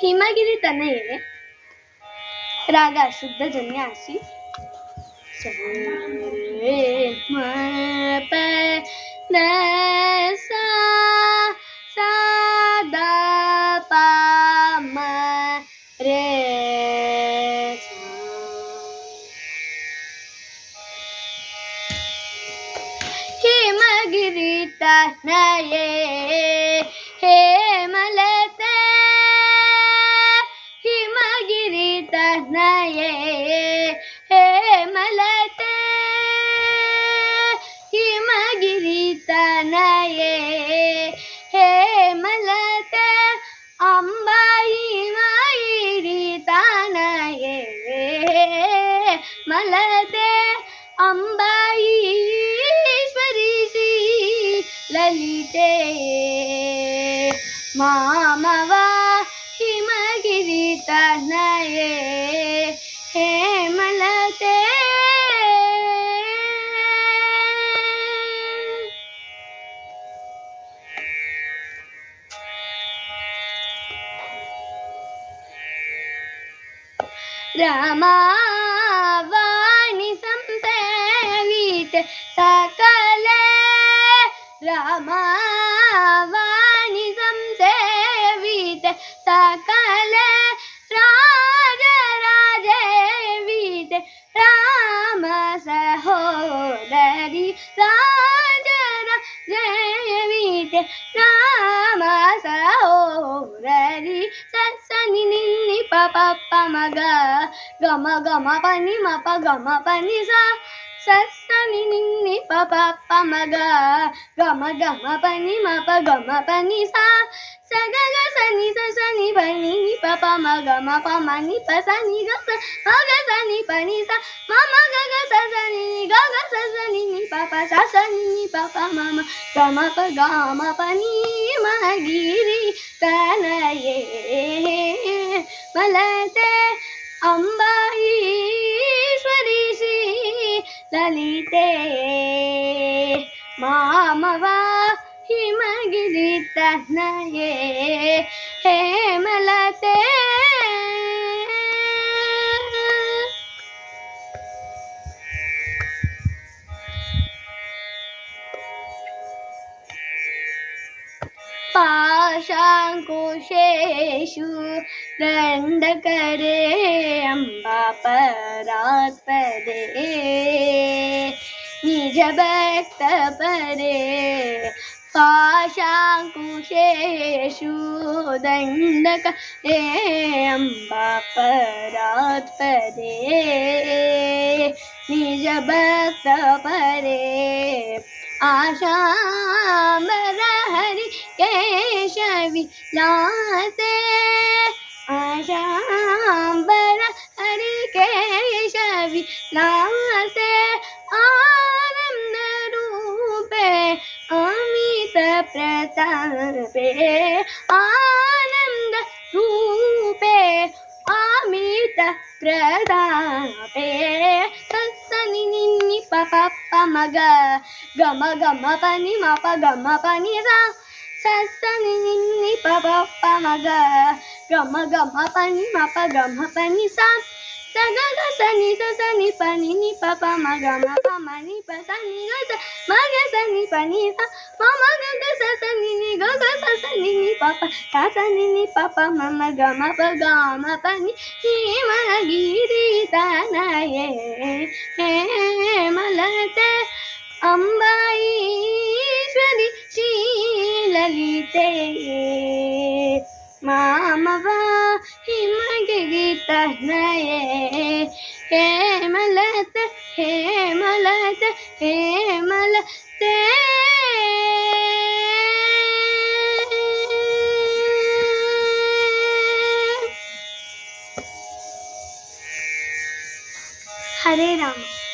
ಹಿಮಗಿರಿ ತನಯೇ ರಾಗ ಶುದ್ಧ ಜನ್ಯಾಸಿ ಮ ಪ ದ ಸ ಸ ದ ಪ ಮ ರೇ ಹಿಮಗಿರಿ ತನಯೇ ಹೇಮಲತೆ ಹಿಮಗಿರಿ ತನಯೇ ಹೇಮಲತೆ ಹಿಮಗಿರಿ ತನಯೇ ಹೇಮಲತೆ ಅಂಬಾ ಹಿಮಗಿರಿ ತನಯೇ ಮಲತೆ ಅಂಬಾ ಲಲಿತೆ ಮಾಮವ ಹಿಮಗಿರಿ ತನಯೇ ಹೇಮಲತೆ ರಮಾವಾಣಿ ಸಂಸೇವಿತೆ ಸಕಲ ರಮಾವಾಣಿ ಸಂಸೇವಿತೆ ಸಕಲ ರಾಜರಾಜೇವಿತೆ ರಾಮ ಸಹೋದರಿ ರಾಜರಾಜೇವಿತೆ ರಾಮ ಸಹೋದರಿ ಸನಿ ನಿನ್ನಿ ಪಪ ಮಗ ಗಮ ಗಮ ಪನಿ ಮಪ ಗಮ ಪನಿ ಸನಿ ನಿನ್ನಿ ಪಪ ಮಗ ಗಮ ಗಮ ಪನಿ ಮಪ ಗಮ ಪನಿ ಸಗಗ ಸನಿ ಸನಿ ಪನಿ ಪಪ ಮಗ ಮಪ ಮನಿ ಪ ಸನಿ ಗ ಮಗ ಸನಿ ಪನಿ ಮಮ ಗಗ ಸನಿ ಗಗ ಸನಿ ನಿ ಪಪ ಸನಿ ನಿ ಪಪ ಮಮ ಗಮ ಪ ಗಮ ಪನಿ ಮಗಿರಿ ತನಯೇ ಮಲತೆ ಅಂಬಾ ಈಶ್ವರಿ ಶ್ರೀ ಲಲಿತೆ ಮಾಮವ ಹಿಮಗಿರಿ ತನಯೇ ಹೇಮಲತೆ पाशांकुशेषु दंडकरे अम्बा परात्पदे निज भक्त परे पाशांकुशेषु दंडकरे अम्बा परात्पदे निज भक्त परे आशांबर हरि केशवी लासे आशांबर हरि केशवी लासे आनंद रूपे अमित प्रतापे आनंद रूपे अमित प्रतापे सनि निन्नि पप मग गम गम पनी मप गम पनी सनि निन्नि पप मग गम गम पनी मप गम पनी सग सनि सनि पनी नि पप मग मप मनी प सनि ग मग सनि पनी मम ग सनि नि ग सनि नि पप सनि नि पप मम गम प गम पनी हिमगिरि तनये हेमलते अंबा ईश्वरी श्री ललिते मामव हिमगिरि तनये हेमलते हेमलते हेमलते हरे राम।